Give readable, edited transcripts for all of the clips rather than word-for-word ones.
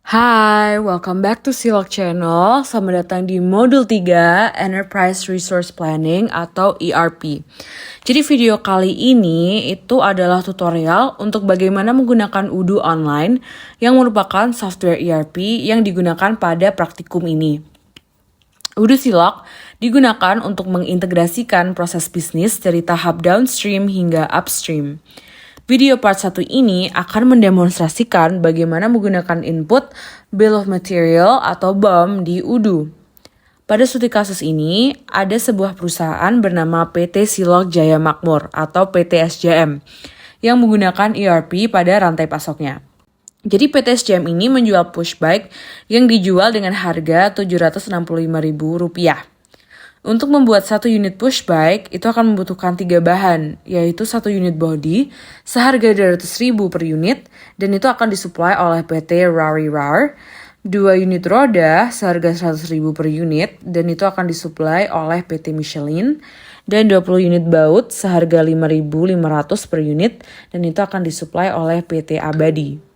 Hai, welcome back to Silog Channel. Selamat datang di modul 3 Enterprise Resource Planning atau ERP. Jadi video kali ini itu adalah tutorial untuk bagaimana menggunakan Odoo Online yang merupakan software ERP yang digunakan pada praktikum ini. Odoo Silog digunakan untuk mengintegrasikan proses bisnis dari tahap downstream hingga upstream. Video part 1 ini akan mendemonstrasikan bagaimana menggunakan input Bill of Material atau BOM di Odoo. Pada studi kasus ini, ada sebuah perusahaan bernama PT Silog Jaya Makmur atau PT SJM yang menggunakan ERP pada rantai pasoknya. Jadi PT SJM ini menjual push bike yang dijual dengan harga Rp765.000. Untuk membuat satu unit push bike, itu akan membutuhkan 3 bahan, yaitu 1 unit body seharga Rp200.000 per unit, dan itu akan disuplai oleh PT Rarirar, 2 unit roda seharga Rp100.000 per unit, dan itu akan disuplai oleh PT Michelin, dan 20 unit baut seharga Rp5.500 per unit, dan itu akan disuplai oleh PT Abadi.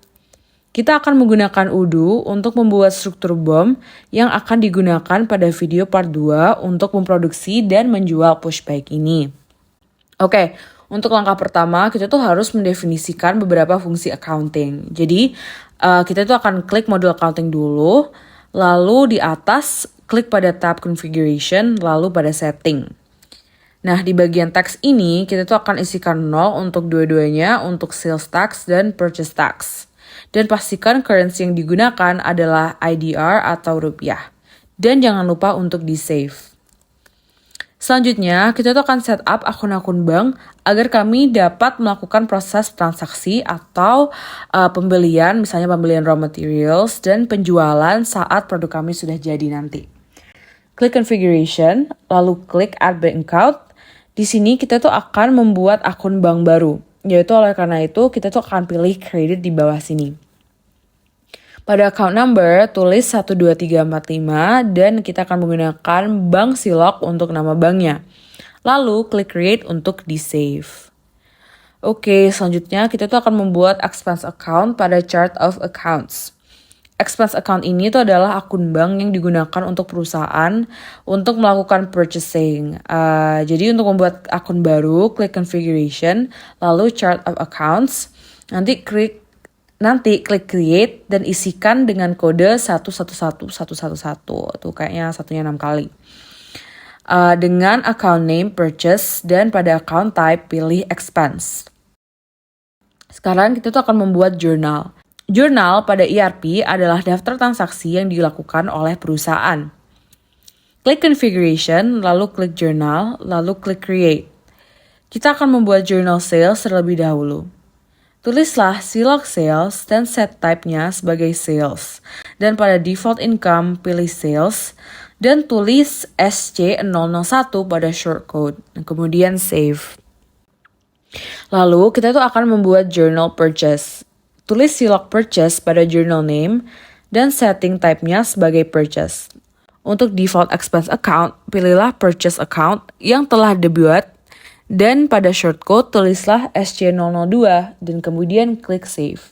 Kita akan menggunakan Odoo untuk membuat struktur BOM yang akan digunakan pada video part 2 untuk memproduksi dan menjual push bike ini. Oke, untuk langkah pertama kita tuh harus mendefinisikan beberapa fungsi accounting. Jadi kita tuh akan klik modul accounting dulu, lalu di atas klik pada tab configuration, lalu pada setting. Nah, di bagian teks ini kita tuh akan isikan 0 untuk dua-duanya, untuk sales tax dan purchase tax. Dan pastikan currency yang digunakan adalah IDR atau rupiah. Dan jangan lupa untuk di-save. Selanjutnya, kita tuh akan set up akun-akun bank agar kami dapat melakukan proses transaksi atau pembelian, misalnya pembelian raw materials dan penjualan saat produk kami sudah jadi nanti. Klik configuration, lalu klik add bank account. Di sini kita tuh akan membuat akun bank baru. Yaitu oleh karena itu kita tuh akan pilih credit di bawah sini. Pada account number tulis 12345 dan kita akan menggunakan Bank Silog untuk nama banknya. Lalu klik create untuk di save. Oke, selanjutnya kita tuh akan membuat expense account pada chart of accounts. Expense account ini tuh adalah akun bank yang digunakan untuk perusahaan untuk melakukan purchasing. Jadi untuk membuat akun baru, klik configuration, lalu chart of accounts, nanti klik create dan isikan dengan kode 111111. Tuh kayaknya satunya 6 kali. Dengan account name purchase dan pada account type pilih expense. Sekarang kita tuh akan membuat journal. Jurnal pada ERP adalah daftar transaksi yang dilakukan oleh perusahaan. Klik configuration, lalu klik journal, lalu klik create. Kita akan membuat journal sales terlebih dahulu. Tulislah Silog sales dan set type-nya sebagai sales. Dan pada default income pilih sales dan tulis SC001 pada shortcode. Kemudian save. Lalu kita tuh akan membuat journal purchase. Tulis Silog purchase pada journal name dan setting type-nya sebagai purchase. Untuk default expense account, pilihlah purchase account yang telah dibuat dan pada shortcode tulislah SC002 dan kemudian klik save.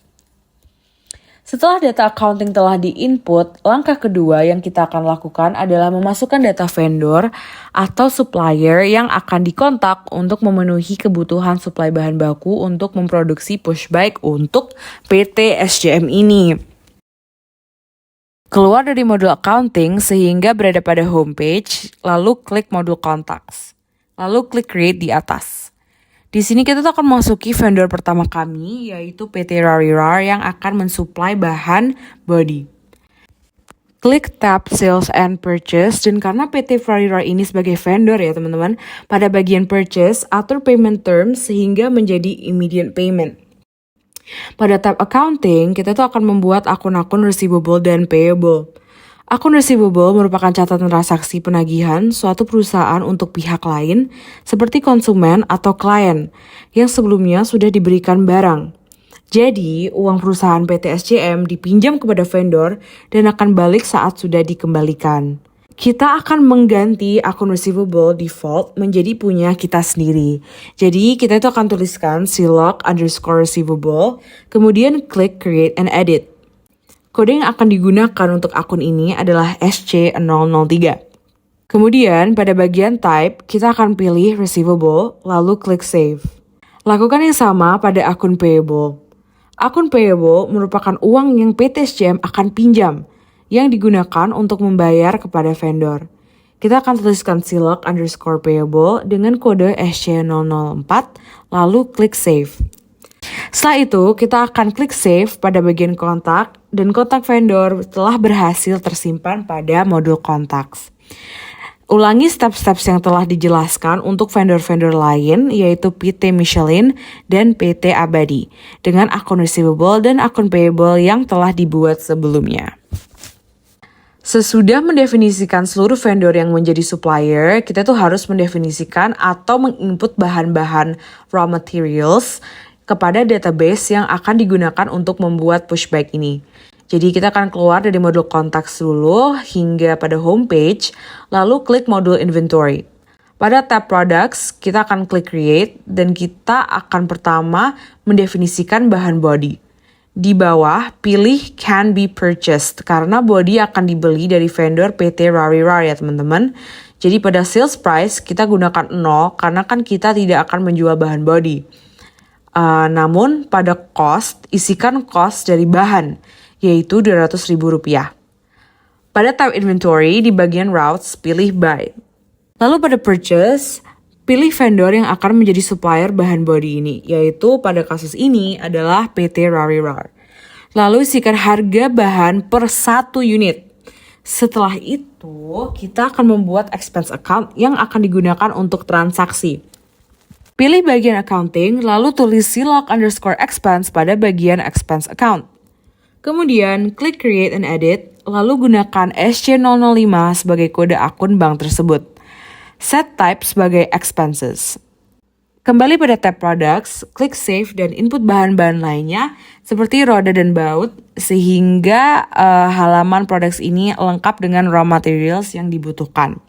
Setelah data accounting telah di-input, langkah kedua yang kita akan lakukan adalah memasukkan data vendor atau supplier yang akan dikontak untuk memenuhi kebutuhan suplai bahan baku untuk memproduksi push bike untuk PT SJM ini. Keluar dari modul accounting sehingga berada pada homepage, lalu klik modul contacts. Lalu klik create di atas. Di sini kita tuh akan memasuki vendor pertama kami, yaitu PT Rarirar yang akan mensuplai bahan body. Klik tab Sales and Purchase, dan karena PT Rarirar ini sebagai vendor ya teman-teman, pada bagian purchase atur payment terms sehingga menjadi immediate payment. Pada tab Accounting, kita tuh akan membuat akun-akun receivable dan payable. Akun receivable merupakan catatan transaksi penagihan suatu perusahaan untuk pihak lain seperti konsumen atau klien yang sebelumnya sudah diberikan barang. Jadi, uang perusahaan PT SJM dipinjam kepada vendor dan akan balik saat sudah dikembalikan. Kita akan mengganti akun receivable default menjadi punya kita sendiri. Jadi, kita itu akan tuliskan Silog_receivable, kemudian klik create and edit. Kode yang akan digunakan untuk akun ini adalah SC003. Kemudian pada bagian type, kita akan pilih receivable, lalu klik save. Lakukan yang sama pada akun payable. Akun payable merupakan uang yang PT SCM akan pinjam yang digunakan untuk membayar kepada vendor. Kita akan tuliskan silok_payable dengan kode SC004 lalu klik save. Setelah itu kita akan klik save pada bagian kontak dan kontak vendor telah berhasil tersimpan pada modul contacts. Ulangi step-steps yang telah dijelaskan untuk vendor-vendor lain yaitu PT Michelin dan PT Abadi dengan akun receivable dan akun payable yang telah dibuat sebelumnya. Sesudah mendefinisikan seluruh vendor yang menjadi supplier, kita tuh harus mendefinisikan atau menginput bahan-bahan raw materials kepada database yang akan digunakan untuk membuat pushback ini. Jadi kita akan keluar dari modul contacts dulu hingga pada homepage, lalu klik modul inventory. Pada tab products, kita akan klik create dan kita akan pertama mendefinisikan bahan body. Di bawah, pilih can be purchased karena body akan dibeli dari vendor PT Rarirar ya teman-teman. Jadi pada sales price kita gunakan 0 karena kan kita tidak akan menjual bahan body. Namun pada cost, isikan cost dari bahan, yaitu Rp200.000. Pada tab inventory di bagian routes, pilih buy. Lalu pada purchase, pilih vendor yang akan menjadi supplier bahan body ini, yaitu pada kasus ini adalah PT Rarirar. Lalu isikan harga bahan per 1 unit. Setelah itu, kita akan membuat expense account yang akan digunakan untuk transaksi. Pilih bagian accounting, lalu tulis silok_expense pada bagian expense account. Kemudian, klik create and edit, lalu gunakan SC005 sebagai kode akun bank tersebut. Set type sebagai expenses. Kembali pada tab products, klik save dan input bahan-bahan lainnya seperti roda dan baut sehingga halaman products ini lengkap dengan raw materials yang dibutuhkan.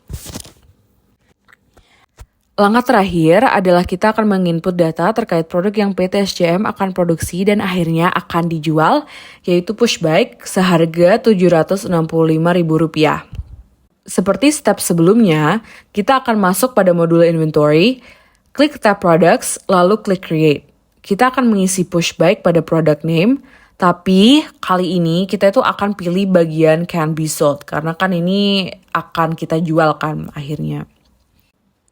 Langkah terakhir adalah kita akan menginput data terkait produk yang PT SCM akan produksi dan akhirnya akan dijual, yaitu pushback seharga Rp765.000. Seperti step sebelumnya, kita akan masuk pada modul inventory, klik tab products, lalu klik create. Kita akan mengisi pushback pada product name, tapi kali ini kita itu akan pilih bagian can be sold, karena kan ini akan kita jual kan akhirnya.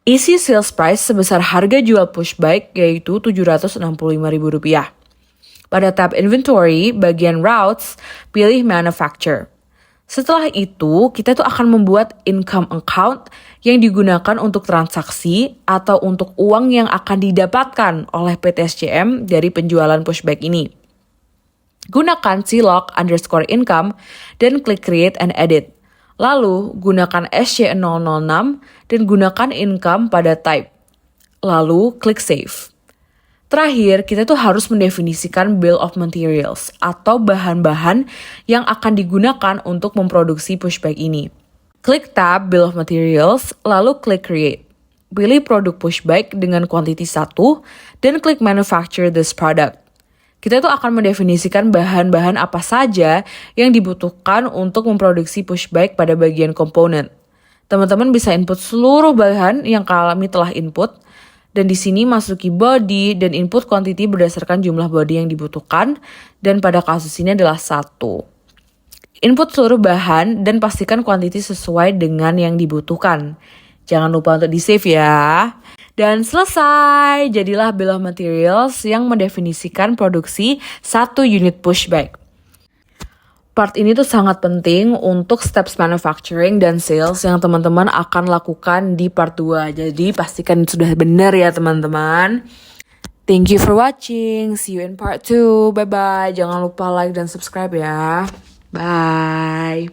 Isi sales price sebesar harga jual pushback yaitu Rp765.000. Pada tab inventory, bagian routes, pilih manufacture. Setelah itu, kita tuh akan membuat income account yang digunakan untuk transaksi atau untuk uang yang akan didapatkan oleh PT SCM dari penjualan pushback ini. Gunakan silok_income dan klik create and edit. Lalu, gunakan SC006 dan gunakan income pada type. Lalu, klik save. Terakhir, kita tuh harus mendefinisikan bill of materials atau bahan-bahan yang akan digunakan untuk memproduksi pushback ini. Klik tab bill of materials, lalu klik create. Pilih produk pushback dengan quantity 1 dan klik manufacture this product. Kita tuh akan mendefinisikan bahan-bahan apa saja yang dibutuhkan untuk memproduksi pushback pada bagian komponen. Teman-teman bisa input seluruh bahan yang kami telah input, dan di sini masuki body dan input quantity berdasarkan jumlah body yang dibutuhkan, dan pada kasus ini adalah 1. Input seluruh bahan dan pastikan quantity sesuai dengan yang dibutuhkan. Jangan lupa untuk di-save ya. Dan selesai, jadilah bill of materials yang mendefinisikan produksi 1 unit pushback. Part ini tuh sangat penting untuk steps manufacturing dan sales yang teman-teman akan lakukan di part 2. Jadi pastikan sudah benar ya teman-teman. Thank you for watching. See you in part 2. Bye-bye. Jangan lupa like dan subscribe ya. Bye.